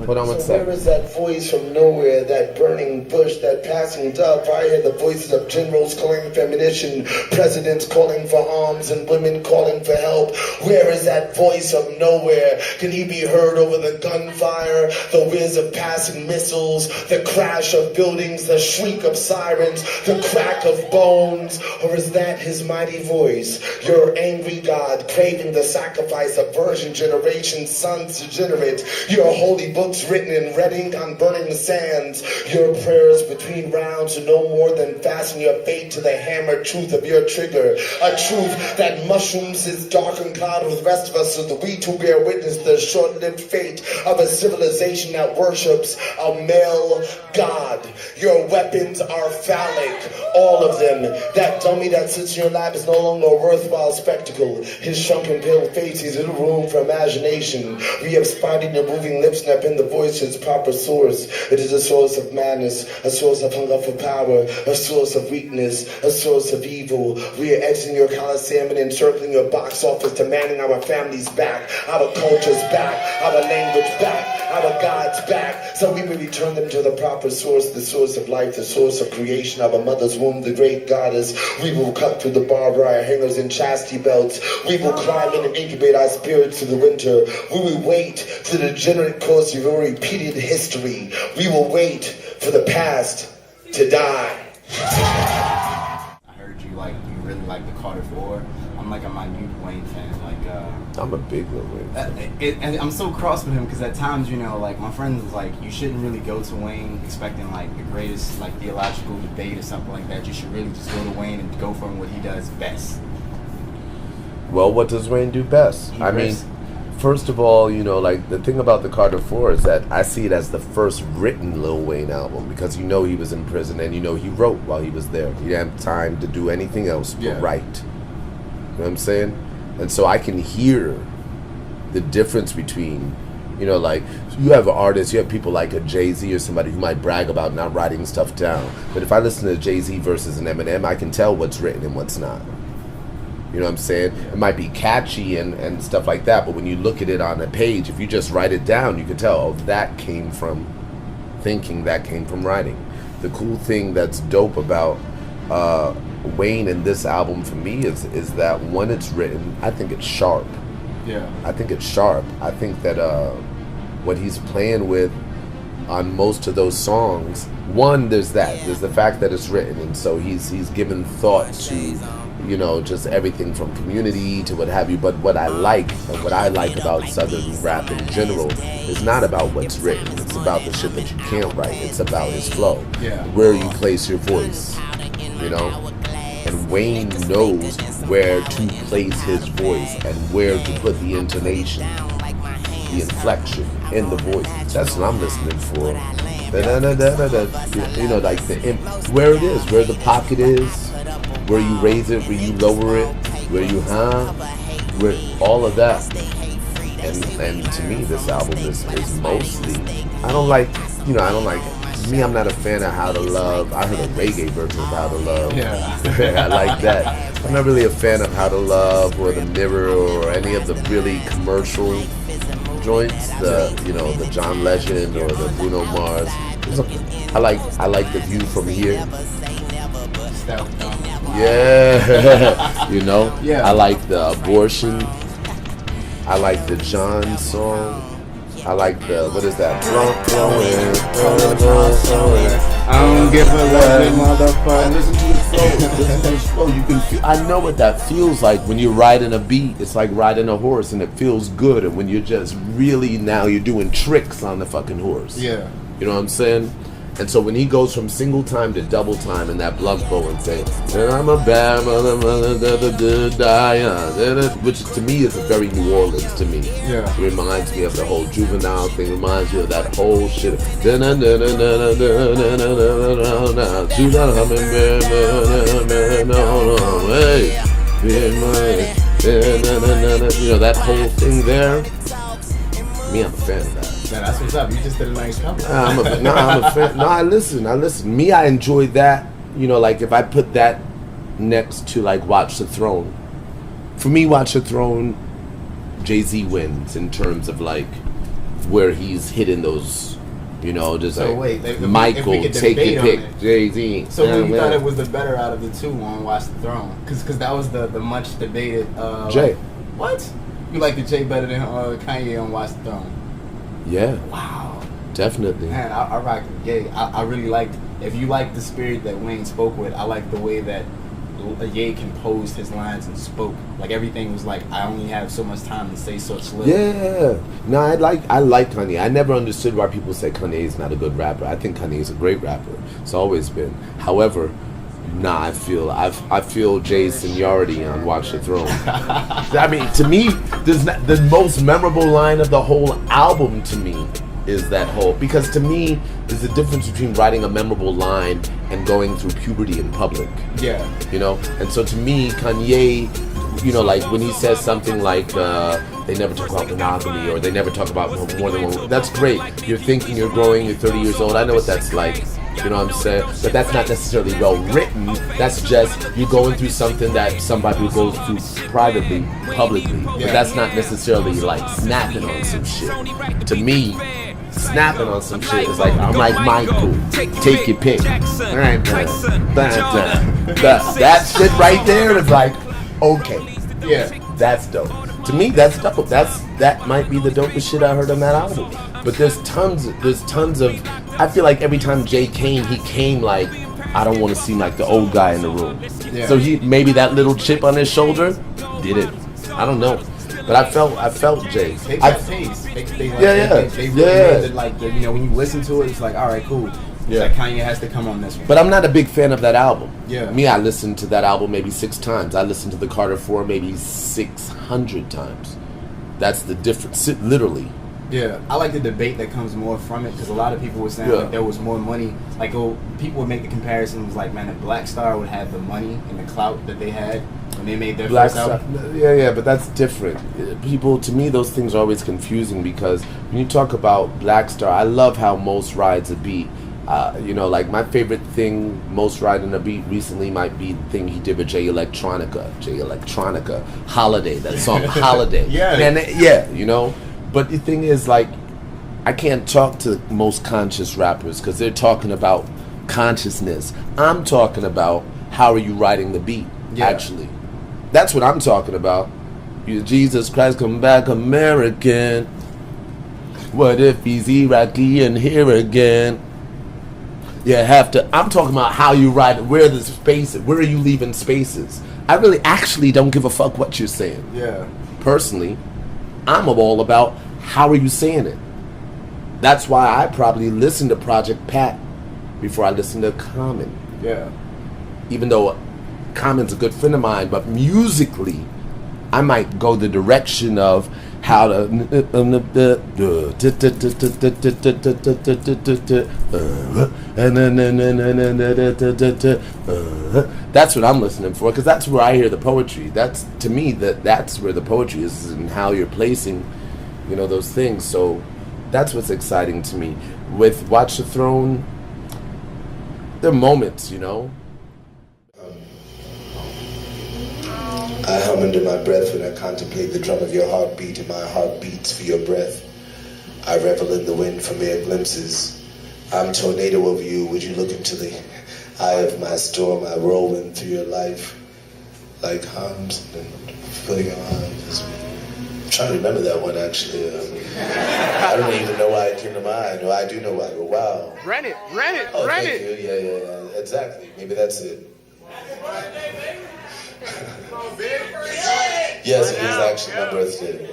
Hold on one So second. where is that voice from nowhere, that burning bush, that passing dove? I hear the voices of generals calling for ammunition, presidents calling for arms, and women calling for help. Where is that voice of nowhere? Can he be heard over the gunfire, the whiz of passing missiles, the crash of buildings, the shriek of sirens, the crack of bones? Or is that his mighty voice, your angry God, craving the sacrifice of virgin generations, sons degenerate, your holy books written in red ink on burning sands, your prayers between rounds to no more than fasten your fate to the hammered truth of your trigger, a truth that mushrooms his darkened cloud with the rest of us, so that we too bear witness the short-lived fate of a civilization that worships a male god. Your weapons are phallic, all of them. That dummy that sits in your lap is no longer a worthwhile spectacle. His shrunken pale face is little room for imagination. We have spotted your moving lips and have been the voice to its proper source. It is a source of madness, a source of hunger for power, a source of weakness, a source of evil. We are exiting your coliseum and encircling your box office, demanding our families back, our cultures back, our language back, our gods back, so we will return them to the proper source, the source of life, the source of creation, our mother's womb, the great goddess. We will cut through the barbed wire hangers and chastity belts. We will climb in and incubate our spirits through the winter. We will wait for the degenerate course of your repeated history. We will wait for the past to die. I heard you really like the Carter 4. I'm a minute Wayne fan. I'm a big Lil Wayne fan. And I'm so cross with him because at times, my friend was like, you shouldn't really go to Wayne expecting the greatest theological debate or something like that. You should really just go to Wayne and go from what he does best. Well, what does Wayne do best? I mean, first of all, the thing about the Carter 4 is that I see it as the first written Lil Wayne album, because he was in prison and he wrote while he was there. He didn't have time to do anything else but write. You know what I'm saying? And so I can hear the difference between, you have artists, you have people like a Jay-Z or somebody who might brag about not writing stuff down. But if I listen to Jay-Z versus an Eminem, I can tell what's written and what's not. You know what I'm saying? It might be catchy and stuff like that, but when you look at it on a page, if you just write it down, you can tell, oh, that came from thinking, that came from writing. The cool thing that's dope about Wayne in this album for me is that when it's written, I think it's sharp. Yeah. I think it's sharp. I think that what he's playing with on most of those songs, one, there's the fact that it's written, and so he's given thought to just everything from community to what have you. But what I like about Southern rap in general is not about what's written. It's about the shit that you can't write. It's about his flow, where you place your voice, And Wayne knows where to place his voice and where to put the intonation, the inflection in the voice. That's what I'm listening for. Where it is, where the pocket is, where you raise it, where you lower it, where you where all of that. And to me, this album is mostly, me, I'm not a fan of How to Love. I heard a reggae version of How to Love. Yeah. I like that. I'm not really a fan of How to Love or The Mirror or any of the really commercial joints. The John Legend or the Bruno Mars. I like The View From Here. Yeah. Yeah. I like the Abortion. I like the John song. I like the, what is that? I don't give a love, motherfucker. Listen to the flow. You can feel, I know what that feels like when you're riding a beat. It's like riding a horse and it feels good. And when you're just really, now you're doing tricks on the fucking horse. Yeah. You know what I'm saying? And so when he goes from single time to double time in that blunt bow and say, I'm a bad mother, which to me is a very New Orleans to me. Yeah. It reminds me of the whole Juvenile thing, reminds me of that whole shit. That whole thing there. Me, I'm a fan of that. Man, that's what's up. You just did a nice cover. I'm a fan. No, I listen. Me, I enjoy that. If I put that next to Watch the Throne. For me, Watch the Throne, Jay-Z wins in terms of where he's hitting those, you know, just So like wait, if Michael, we could take debate your on pick, it. Jay-Z. So you thought it was the better out of the two on Watch the Throne? Because that was the much debated. Jay. What? You like the Jay better than Kanye on Watch the Throne? Yeah, Wow. definitely. Man, I rock the Ye. I really liked. If you like the spirit that Wayne spoke with, I like the way that Ye composed his lines and spoke. Like everything was like, I only have so much time to say such little. Yeah. No, I like Kanye. I never understood why people say Kanye is not a good rapper. I think Kanye is a great rapper. It's always been. However, I feel Jay's seniority on Watch the Throne. I mean, to me, the most memorable line of the whole album to me is that whole, because to me, there's a difference between writing a memorable line and going through puberty in public. Yeah. You know? And so to me, Kanye, you know, like when he says something like, they never talk about monogamy or they never talk about more than one, that's great. You're thinking, you're growing, you're 30 years old. I know what that's like. You know what I'm saying? But that's not necessarily well written. That's just you're going through something that somebody goes through privately, publicly. But that's not necessarily like snapping on some shit. To me, snapping on some shit is like, I'm like Michael, take your pick. All right, that shit right there is like, okay, yeah, that's dope. To me, that's dope. That might be the dopest shit I heard on that album. But there's tons of. I feel like every time Jay came, he came like, I don't want to seem like the old guy in the room. Yeah. So he maybe that little chip on his shoulder did it. I don't know. But I felt Jay. They got taste. They really made it like, you know, when you listen to it, it's like, all right, cool. Yeah. Like Kanye has to come on this one. But I'm not a big fan of that album. Yeah. Me, I listened to that album maybe 6 times. I listened to the Carter 4 maybe 600 times. That's the difference, literally. Yeah, I like the debate that comes more from it, because a lot of people were saying like there was more money. Like, people would make the comparisons like, man, if Black Star would have the money and the clout that they had when they made their first album. Yeah, but that's different. People, to me, those things are always confusing, because when you talk about Black Star, I love how Most rides a beat. You know, like my favorite thing, Most riding a beat recently might be the thing he did with Jay Electronica, Holiday, that song Holiday. Yeah, you know. But the thing is, like, I can't talk to most conscious rappers because they're talking about consciousness. I'm talking about how are you writing the beat, actually. That's what I'm talking about. Jesus Christ, come back American. What if he's Iraqi and here again? You have to. I'm talking about how you write, where the spaces, where are you leaving spaces? I really actually don't give a fuck what you're saying. Yeah. Personally, I'm all about how are you saying it. That's why I probably listen to Project Pat before I listen to Common. Yeah. Even though Common's a good friend of mine, but musically, I might go the direction of how to. That's what I'm listening for, because that's where I hear the poetry. That's, to me, that's where the poetry is, and how you're placing, you know, those things. So that's what's exciting to me. With Watch the Throne, there are moments, you know. I hum under my breath when I contemplate the drum of your heartbeat, and my heart beats for your breath. I revel in the wind for mere glimpses. I'm tornado of you. Would you look into the eye of my storm? I whirlwind through your life like hums and fill your eyes. I'm trying to remember that one, actually. I don't even know why it came to mind. No, I do know why. But wow. Rent it. Oh, thank you. Yeah. Exactly. Maybe that's it. Yes, it is actually my birthday.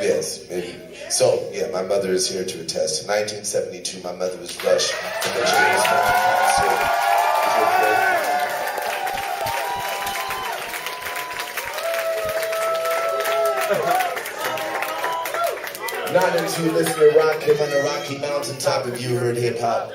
Yes, maybe. So, yeah, my mother is here to attest. In 1972, my mother was rushed from the James Brown concert. Not until you listen to rock him on the Rocky Mountaintop have you heard hip-hop.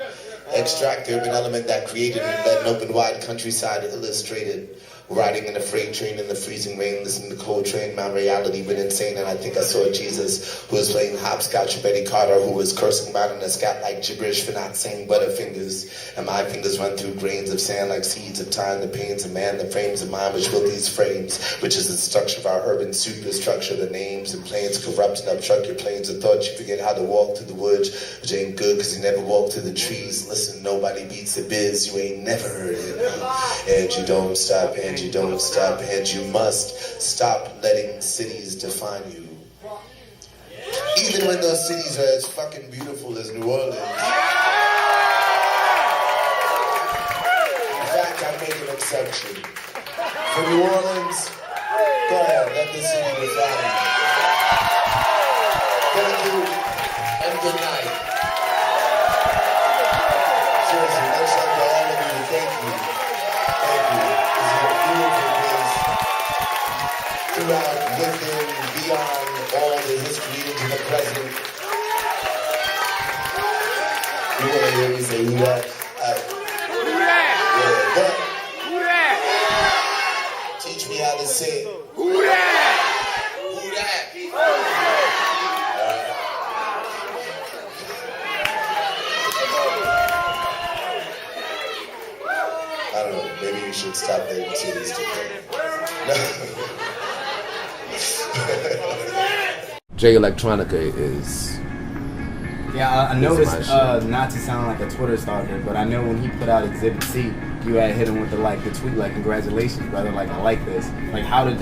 Extract the urban element that created and led an open wide countryside illustrated. Riding in a freight train in the freezing rain, listening to Coltrane, my reality went insane, and I think I saw Jesus, who was playing hopscotch with Betty Carter, who was cursing about in a scat like gibberish for not saying butterfingers, and my fingers run through grains of sand like seeds of time, the pains of man, the frames of mind which built these frames, which is the structure of our urban superstructure, the names and planes corrupt and obstruct your planes of thought. You forget how to walk through the woods, which ain't good because you never walk through the trees. Listen, nobody beats the biz, you ain't never heard it. And you don't stop, and you don't stop, and you must stop letting cities define you. Even when those cities are as fucking beautiful as New Orleans. In fact, I make an exception. For New Orleans, go ahead, let the city define you. Thank you, and good night. Seriously, much love to all of you. Thank you. Thank you. This is a beautiful place. Throughout, within, beyond all the history into the present. You want to hear me say who that? Who that? Yeah, what? Who that? Teach me how to say it. Who that? Who that? I don't know, maybe you should stop letting cities define you. Jay Electronica is... Yeah, I noticed, not to sound like a Twitter stalker, but I know when he put out Exhibit C, you had hit him with the tweet, like, congratulations, brother, like, I like this. Like, how is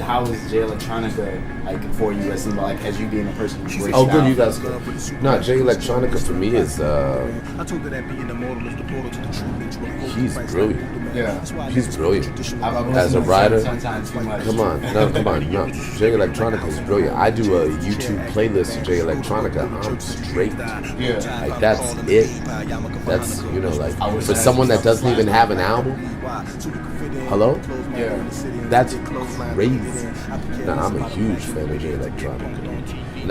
Jay Electronica, like, for you as somebody, like, as you being a person who breaks good, you guys go. No, Jay Electronica for me is, he's brilliant. Yeah. He's brilliant. As a writer, come on. No. Jay Electronica is brilliant. I do a YouTube playlist of Jay Electronica. I'm straight. Yeah. Like, that's it. That's, like, for someone that doesn't even have an album, hello? Yeah. That's crazy. Nah, I'm a huge fan of Jay Electronica.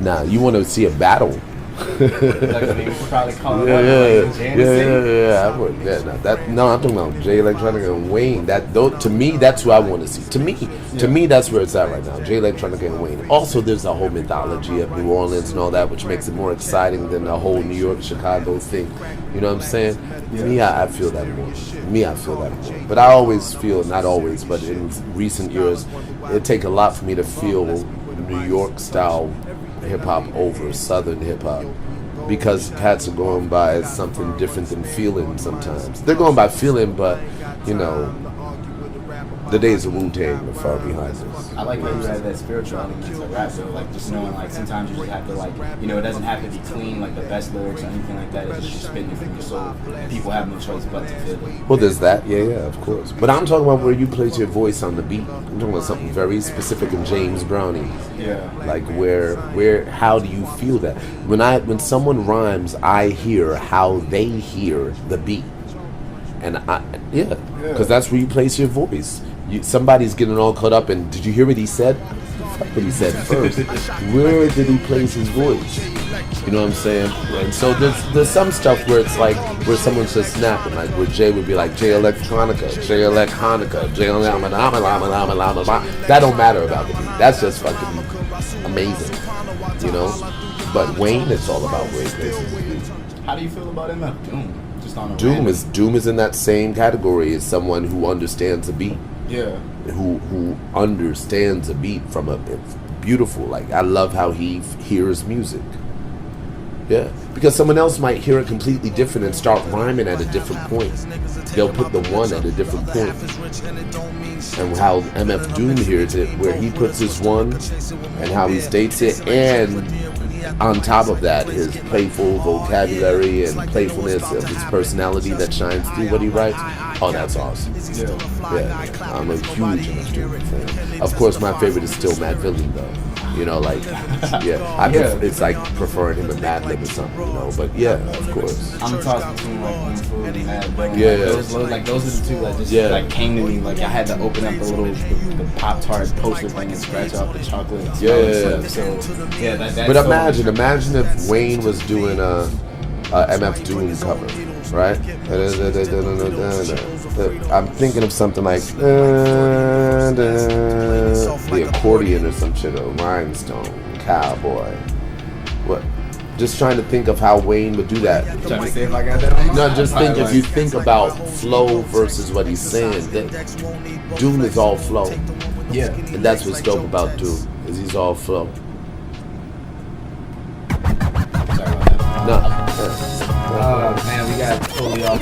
Nah, you want to see a battle? Probably call it Yeah. I'm talking about Jay Electronica and Wayne. To me, that's who I want to see. To me, that's where it's at right now. Jay Electronica and Wayne. Also, there's a whole mythology of New Orleans and all that, which makes it more exciting than the whole New York, Chicago thing. You know what I'm saying? Me, I feel that more. But I always feel, not always, but in recent years, it take a lot for me to feel New York style hip-hop over Southern hip-hop, because cats are going by something different than feeling sometimes. They're going by feeling, but, the days of Wu-Tang are far behind us. I like how you have that spiritual element to rap, though, like, just knowing, like, sometimes you just have to, like, it doesn't have to be clean, like, the best lyrics or anything like that. It's just you spitting it from your soul, and people have no choice but to feel it. Well, there's that, yeah, of course. But I'm talking about where you place your voice on the beat. I'm talking about something very specific in James Brownie. Yeah. Like, how do you feel that? When someone rhymes, I hear how they hear the beat. And because that's where you place your voice. Somebody's getting all caught up in, did you hear what he said? Fuck what he said first. Where did he place his voice? You know what I'm saying? And so there's some stuff where it's like, where someone's just snapping, like where Jay would be like, Jay Electronica, Jay Electronica, Jay Electronica. That don't matter about the beat. That's just fucking amazing, But Wayne, it's all about where he places his beat. How do you feel about MF Doom? Doom is in that same category as someone who understands a beat. Yeah. Who understands a beat from it's beautiful. Like, I love how he hears music. Yeah. Because someone else might hear it completely different and start rhyming at a different point. They'll put the one at a different point. And how MF Doom hears it, where he puts his one and how he states it, and on top of that, his playful vocabulary and playfulness of his personality that shines through what he writes. Oh, that's awesome. Yeah. I'm a huge MF Doom fan. Of course, my favorite is still Mad Villain, though. It's like preferring him to Mad Lib or something, But yeah, of course. I'm tossing between like Food and Mad Villain. Yeah. Those are the two that just like came to me. Like, I had to open up the Pop-Tart poster thing and scratch off the chocolate. But imagine if Wayne was doing a MF Doom cover, right? I'm thinking of something like the accordion or some shit, or rhinestone, cowboy. What? Just trying to think of how Wayne would do that. Trying to see if I got that on my No, just think if you think about flow versus what he's saying. That Doom is all flow. Yeah. And that's what's dope about Doom, is he's all flow. Sorry about that. No. Man, we got totally off.